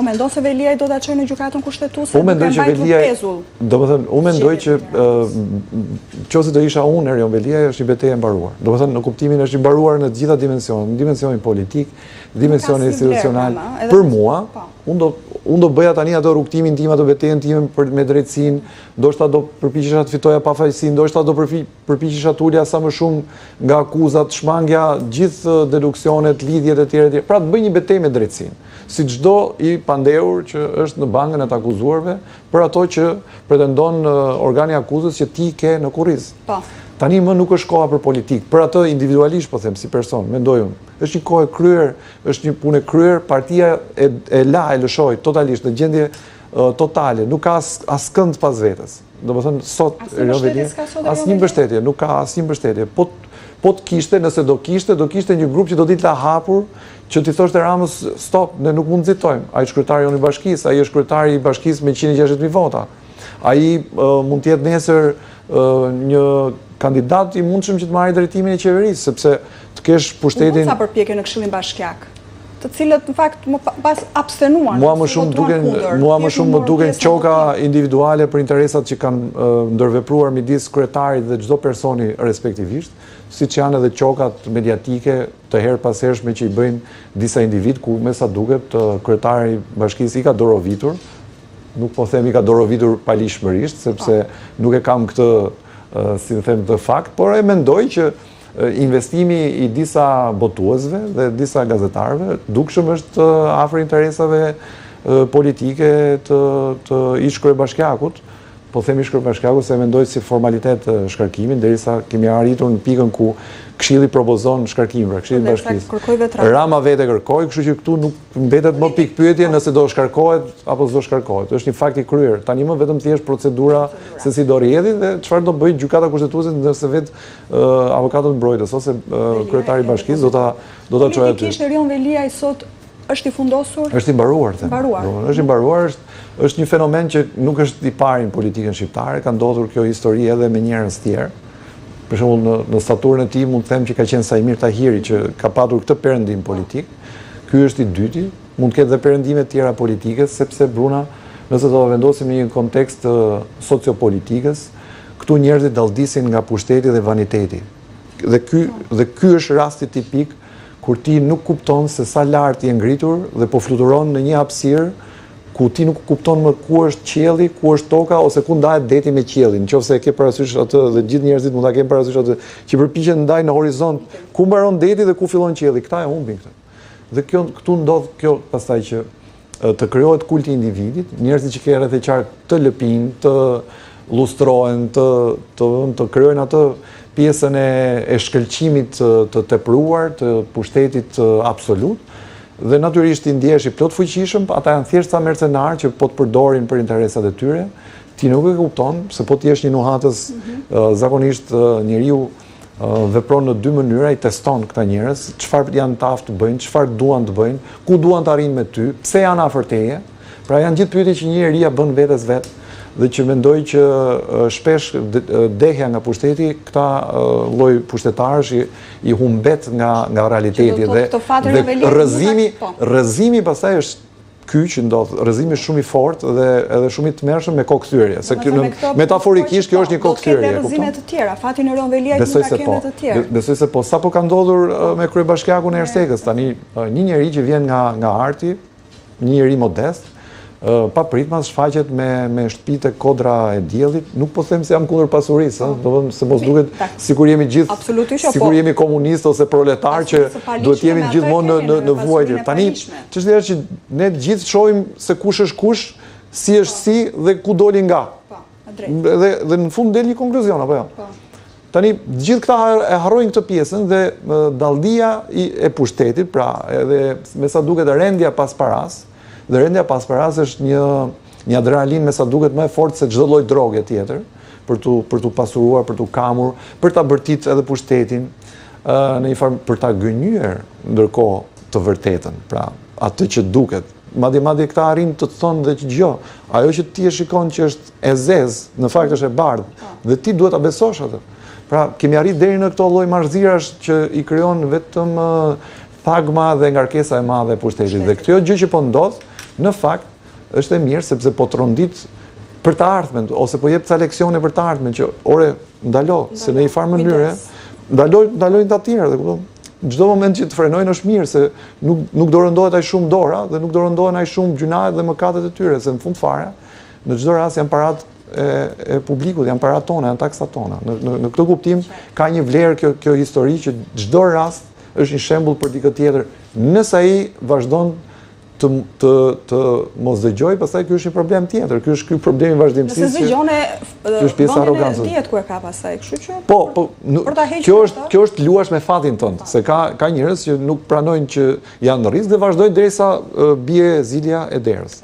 mendon se Veliaj do ta çojë në gjykatën kushtetuese? Unë mendoj që Veliaj, domethënë, unë mendoj që nëse do isha unë Erion Veliaj, është një betejë e mbaruar. Domethënë, në kuptimin është i mbaruar në të gjitha dimensionet, në dimensionin politik, dimensionin institucional. Për mua, unë do bëja tani ato rrugtimin tim, ato betejën time me drejtësinë, ndoshta do përpiqesha të fitoja pafajësinë, ndoshta do përpiqesha të ulja sa më shumë nga akuzat, shmangja gjithë deduksionet, lidhjet e tjera, pra të bëj një betejë me drejtësinë. Si çdo i pandehur që është në bankën e të akuzuarve për ato që pretendon organi akuzës që ti ke në kurriz. Tani më nuk është koha për politikë, për atë individualisht po them si person, mendoj unë. Është një kohë kryer, është një punë kryer, partia e lëshoi totalisht në gjendje totale, nuk ka askënd pas vetes. Domethënë sot asnjë mbështetje, nuk ka asnjë mbështetje. Po të kishte, nëse do kishte një grup që do ditë la hapur, që ti thoshte Ramës, stop, ne nuk mund të nxitojmë. Ai është kryetari i bashkisë, ai është kryetari i bashkisë me 160.000 vota. Ai mund të jetë nesër një kandidat i mundshëm që të marrë drejtimin e qeverisë, sepse të kesh pushtetin. Sa përpjekje në Këshillin Bashkiak, të cilët në fakt më pas abstenuan. Mua më shumë më duken qoka individuale për interesat që kanë ndërvepruar midis kryetarit dhe çdo personi respektivisht, siç janë edhe qokat mediatike të herë pas hershme që i bëjnë disa individ ku me sa duket kryetari i bashkisë i ka dorovitur. Nuk po them i ka dorovitur palishmërisht, sepse nuk e kam këtë si të them të fakt, por e mendoj që investimi i disa botuesve dhe disa gazetarëve dukshëm është afër interesave politike të ish kryebashkiakut. Po them ish kryebashkiakut se mendoj si formalitet shkarkimin, derisa kemi arritur në pikën ku Këshilli propozon shkarkimin, pra Këshilli i Bashkisë. Rama vetë kërkoi, kështu që këtu nuk mbetet më pikë pyetje nëse do shkarkohet apo s'do shkarkohet. Është një fakt i kryer. Tani më vetëm thjesht procedura se si do rrjedhë dhe çfarë do bëjë gjykata kushtetuese nëse vetë avokatët mbrojtës ose kryetari i bashkisë do ta çojë aty. Politikisht Erion Veliaj sot është i fundosur? Është i mbaruar, them. Është i mbaruar, është një fenomen që nuk është i parë në politikën shqiptare, ka ndodhur kjo histori edhe me njerëz tjerë. Për shembull në staturën e tij mund të them që ka qenë Sajmir Tahiri që ka patur këtë perëndim politik. Ky është i dyti, mund të ketë edhe perëndime të tjera politike, sepse Bruna, nëse do të vendosim në një kontekst sociopolitikës, këtu njerëzit dalldisin nga pushteti dhe vaniteti. Dhe ky është rasti tipik kur ti nuk kupton se sa lart je ngritur dhe po fluturon në një hapësirë ku ti nuk kupton më ku është qielli, ku është toka ose ku ndahet deti me qiellin. Nëse e ke parasysh atë dhe gjithë njerëzit mund ta kenë parasysh atë që përpiqen ndaj në horizont ku mbaron deti dhe ku fillon qielli. Këta e humbin këtë. Dhe këtu ndodh kjo pastaj që të krijohet kulti i individit, njerëzit që kanë rreth e qark të lëpin, të lustrohen, të krijojnë atë pjesën e shkëlqimit të tepruar, të pushtetit absolut. Dhe natyrisht i ndjesh i plot fuqishëm, ata janë thjesht sa mercenarë që po të përdorin për interesat e tyre, ti nuk e kupton, se po ti jesh një nuhatës, zakonisht njeriu vepron në dy mënyra, i teston këta njerëz, çfarë janë të aftë të bëjnë, çfarë duan të bëjnë, ku duan të arrijnë me ty, pse janë afër teje. Pra janë gjithë pyetje që njeria bën vetes vet dhe që mendoj që shpesh dehja nga pushteti, këta lloj pushtetarësh i humbet nga realiteti dhe rrëzimi pastaj është ky që ndodh, rrëzimi shumë i fortë dhe edhe shumë i tmerrshëm me kokthyrje, se metaforikisht kjo është një kokthyrje, kupton? Do të ketë rrëzime të tjera, fati në Erion Veliaj nuk ka këmbë të tjera. Besoj se po, sapo ka ndodhur me kryebashkiakun e Ersekës, tani një njeri që vjen nga arti, një njeri modest, pa pritmas shfaqet me shtëpitë e kodra e diellit, nuk po them se jam kundër pasurisë, domethënë se mos duket sikur jemi gjithë, sikur jemi komunistë ose proletar që duhet jemi gjithmonë në vuajtje. Tani çështja është që ne gjithë shohim se kush është kush, si është si dhe ku doli nga. Dhe në fund del një konkluzion apo jo? Tani gjithë këta e harrojnë këtë pjesën dhe dalldia e pushtetit, pra edhe me sa duket rendja pas paras. Dhe rendja pas paras është një adrenalin me sa duket më e fortë se çdo lloj droge tjetër, për tu pasuruar, për tu kamur, për ta bërtit edhe pushtetin, në një farë për ta gënyer ndërkohë të vërtetën, pra atë që duket. Madje këta arrin të thonë dhe që gjë, ajo që ti e shikon që është e zezë, në fakt është e bardhë, dhe ti duhet ta besosh atë. Pra kemi arrit deri në këto lloj marrëzirash që i krijon vetëm thagma dhe ngarkesa e madhe e pushtetit. Dhe kjo gjë që po ndodh, në fakt është e mirë sepse po trondit për të ardhmen ose po jep ca leksione për të ardhmen që ore ndalo se në një farë mënyre ndalojnë të tjerë dhe kupton. Çdo moment që të frenojnë është mirë se nuk do rëndohet ai shumë dora dhe nuk do rëndohen ai shumë gjunahet dhe mëkatet e tyre se në fund fare në çdo rast janë parat e publikut, janë parat tona, janë taksat tona. Në këtë kuptim ka një vlerë kjo histori që çdo rast është një shembull për dikë tjetër. Nëse ai vazhdon të mos dëgjoj, pastaj ky është një problem tjetër. Ky është problemi i vazhdimësisë. Nëse zgjone arrogancës. Dihet ku e ka pastaj, kështu që po, kjo është luash me fatin tënd, se ka njerëz që nuk pranojnë që janë në rrezik dhe vazhdojnë derisa bie zilja e derës.